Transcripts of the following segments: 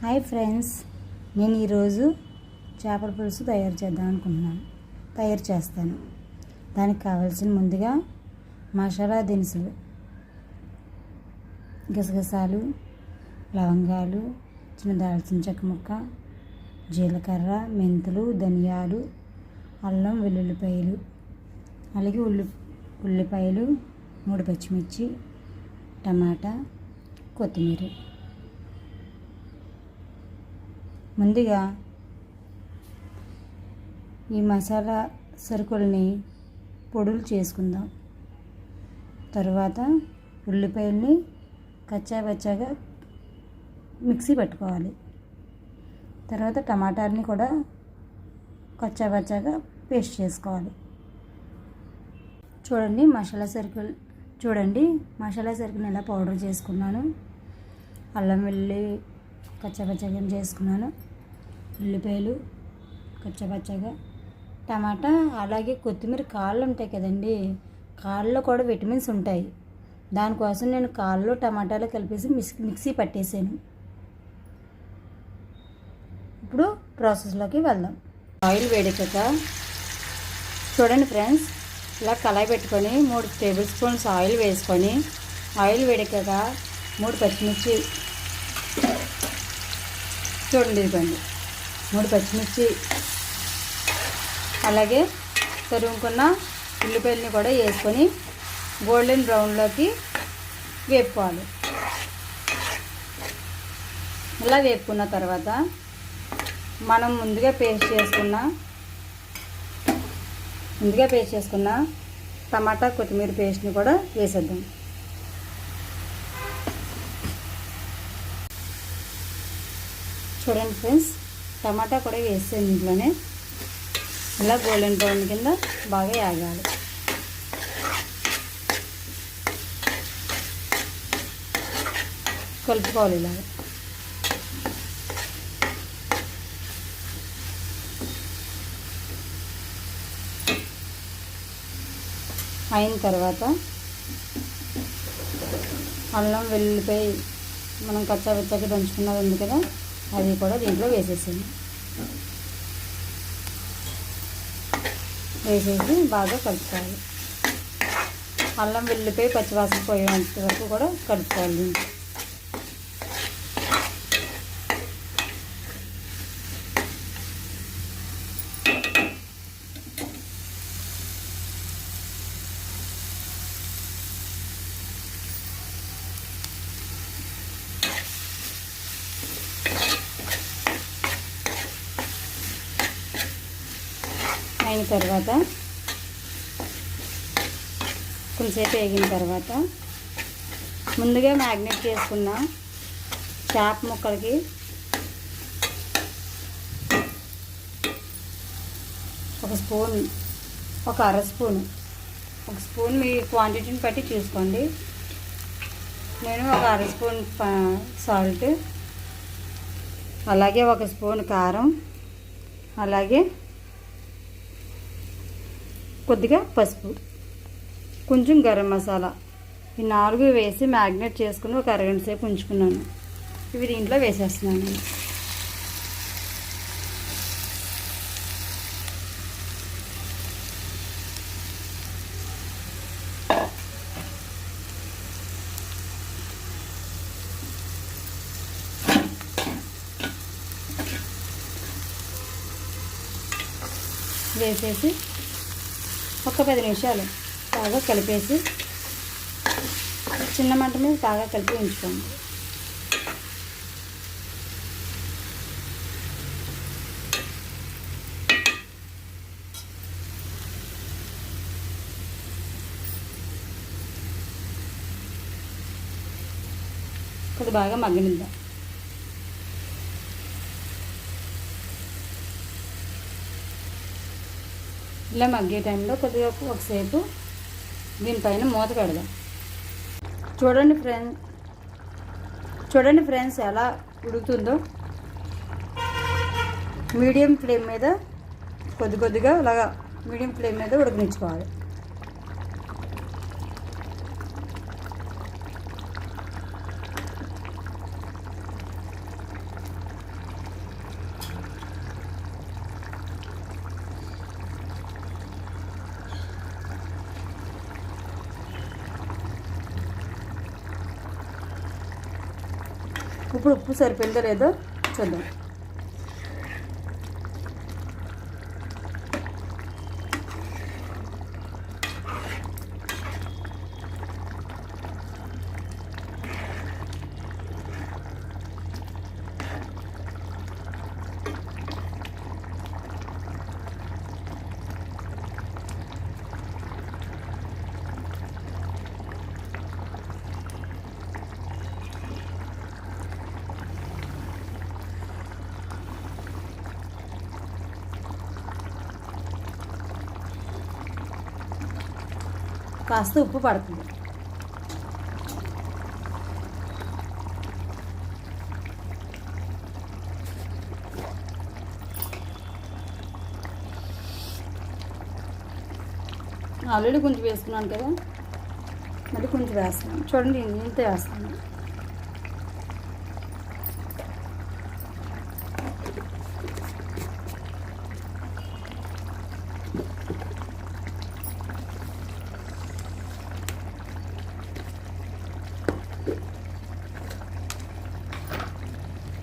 Hi friends, నేను ఈరోజు చేపల పులుసు తయారు చేస్తాను. దానికి కావాల్సిన ముందుగా మసాలా దినుసులు, గసగసాలు, లవంగాలు, చిన్న దాల్చిన చెక్క ముక్క, జీలకర్ర, మెంతులు, ధనియాలు, అల్లం వెల్లుల్లిపాయలు, అలాగే ఉల్లిపాయలు, 3 పచ్చిమిర్చి, టమాటా, కొత్తిమీర. ముందుగా ఈ మసాలా సరుకుల్ని పొడులు చేసుకుందాం. తర్వాత ఉల్లిపాయల్ని కచ్చాపచ్చాగా మిక్సీ పట్టుకోవాలి. తర్వాత టమాటాలని కూడా కచ్చాపచ్చాగా పేస్ట్ చేసుకోవాలి. మసాలా సరుకులు ఎలా పౌడర్ చేసుకున్నాను. అల్లం వెల్లుల్లి కచ్చాపచ్చాగా చేసుకున్నాను. ఉల్లిపాయలు కచ్చాపచ్చాగా, టమాటా, అలాగే కొత్తిమీర కాళ్ళు ఉంటాయి కదండి, కాళ్ళలో కూడా విటమిన్స్ ఉంటాయి. దానికోసం నేను కాళ్ళు టమాటాలు కలిపేసి మిక్సీ పట్టేసాను. ఇప్పుడు ప్రాసెస్లోకి వెళ్దాం. ఆయిల్ వేడెక్కాక చూడండి ఫ్రెండ్స్, ఇలా కళాయి పెట్టుకొని 3 టేబుల్ స్పూన్స్ ఆయిల్ వేసుకొని, ఆయిల్ వేడెక్కాక 3 పచ్చిమిర్చి చూడండి, ఇదిగోండి 3 పచ్చిమిర్చి, అలాగే తరుగుకున్న ఉల్లిపాయలని కూడా వేసుకొని గోల్డెన్ బ్రౌన్లోకి వేపుకోవాలి. ఇలా వేపుకున్న తర్వాత మనం ముందుగా పేస్ట్ చేసుకున్న టమాటా కొత్తిమీర పేస్ట్ని కూడా వేసేద్దాం. చూడండి ఫ్రెండ్స్, టమాటా కూడా వేసాను ఇంట్లోనే. ఇలా గోల్డెన్ బ్రౌన్ కింద బాగా యాగాలి. కలుపుకోవాలి. ఇలా అయిన తర్వాత అల్లం వెల్లుల్లిపాయ మనం కచ్చాపచ్చాగా దంచుకున్నది ఉంది కదా, అది కూడా దీంట్లో వేసేసి బాగా కలుపుకోవాలి. అల్లం వెల్లుల్లిపాయ పచ్చివాసన పోయేంత వరకు కూడా కలుపుకోవాలి. అయిన తర్వాత కొంచెంసేపు వేగిన తర్వాత ముందుగా మ్యాగ్నేట్ చేసుకున్న చేప ముక్కలకి ఒక అర స్పూన్ మీ క్వాంటిటీని బట్టి చూసుకోండి. నేను ఒక అర స్పూన్ సాల్ట్, అలాగే 1 స్పూన్ కారం, అలాగే కొద్దిగా పసుపు, కొంచెం గరం మసాలా, ఈ 4 వేసి మ్యాగ్నేట్ చేసుకుని ఒక అరగంట సేపు ఉంచుకున్నాను. ఇవి దీంట్లో వేసేస్తున్నాను. వేసేసి ఒక 10 నిమిషాలు బాగా కలిపేసి చిన్న మంట మీద బాగా కలిపి ఉంచుకోండి. కొద్ది బాగా మగ్గనిద్దాం. ఇలా మగ్గే టైంలో కొద్దిగా ఒకసేపు దీనిపైన మూత పెడదాం. చూడండి ఫ్రెండ్స్ ఎలా ఉడుకుతుందో. మీడియం ఫ్లేమ్ మీద కొద్దిగా అలాగా మీడియం ఫ్లేమ్ మీద ఉడకనిచ్చుకోవాలి. ఇప్పుడు ఉప్పు సరిపోయిందో లేదో చూద్దాం. కాస్త ఉప్పు పడుతుంది. ఆల్రెడీ కొంచెం వేసుకున్నాను కదా, మళ్ళీ కొంచెం వేస్తాను. చూడండి, ఇంత వేస్తాను.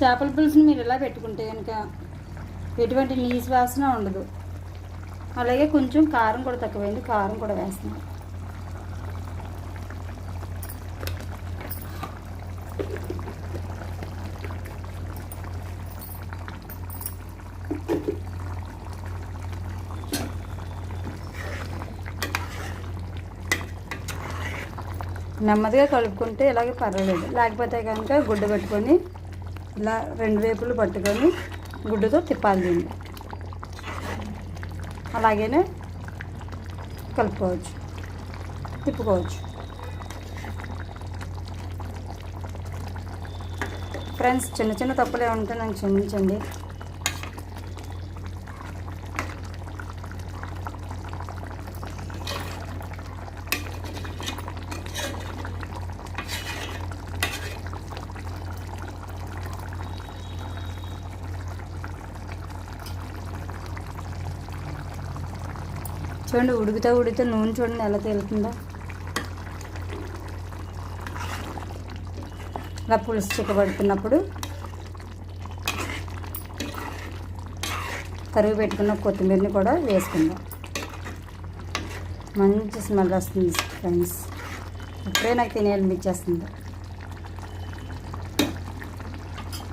చేపల పులుసుని మీరు ఇలా పెట్టుకుంటే కనుక ఎటువంటి నీసు వాసన ఉండదు. అలాగే కొంచెం కారం కూడా తక్కువైంది, కారం కూడా వేస్తున్నాం. నెమ్మదిగా కలుపుకుంటే ఇలాగే పర్వాలేదు. లేకపోతే కనుక గుడ్డ పెట్టుకొని ఇలా రెండు వైపులు పట్టుకొని గుడ్డతో తిప్పాలి దీన్ని. అలాగనే కలుపుకోవచ్చు, తిప్పుకోవచ్చు. ఫ్రెండ్స్, చిన్న చిన్న తప్పులే ఉంటే నాకు క్షమించండి. చూడండి, ఉడికితే నూనె చూడండి ఎలా తేలుతుందో. ఇలా పులుసు చిక్కబడుతున్నప్పుడు తరుగు పెట్టుకున్న కొత్తిమీరని కూడా వేసుకుందాం. మంచి స్మెల్ వస్తుంది ఫ్రెండ్స్. ఇప్పుడే నాకు తినేయాలనిపించేస్తుంది.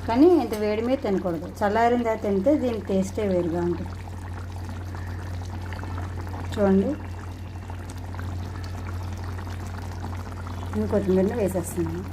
కానీ ఇంత వేడి మీద తినకూడదు. చల్లారిన తర్వాత తింటే దీని టేస్టే వేరుగా ఉంటుంది. చూడండి, కొత్తిమీరని వేసేస్తున్నాను.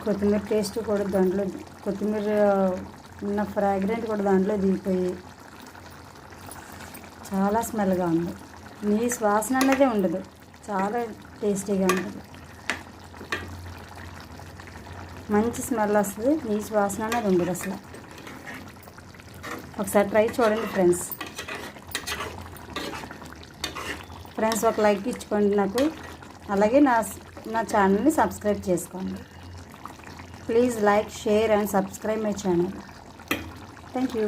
కొత్తిమీర టేస్ట్ కూడా దాంట్లో, కొత్తిమీర ఉన్న ఫ్రాగ్రెంట్ కూడా దాంట్లో దిగిపోయి చాలా స్మెల్గా ఉంది. నీ వాసన అనేది ఉండదు, చాలా టేస్టీగా ఉంటుంది. మంచి స్మెల్ వస్తుంది, నీ వాసన అనేది ఉండదు అసలు. ఒకసారి ట్రై చూడండి ఫ్రెండ్స్. ఒక లైక్ ఇచ్చుకోండి నాకు. అలాగే నా ఛానల్ని సబ్స్క్రైబ్ చేసుకోండి. Please like, share and subscribe my channel. Thank you.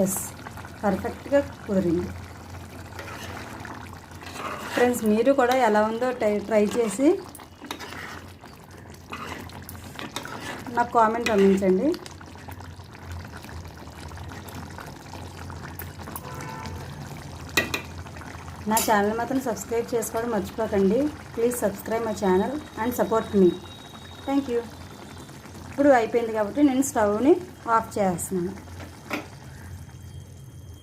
Yes, పర్ఫెక్ట్గా కుదిరింది. ఫ్రెండ్స్, మీరు కూడా ఎలా ఉందో ట్రై చేసి నాకు కామెంట్ పంపించండి. నా ఛానల్ మాత్రం సబ్స్క్రైబ్ చేసుకోవడం మర్చిపోకండి. Please subscribe my channel and support me. Thank you. ఇప్పుడు అయిపోయింది కాబట్టి నేను స్టవ్ని ఆఫ్ చేస్తున్నాను.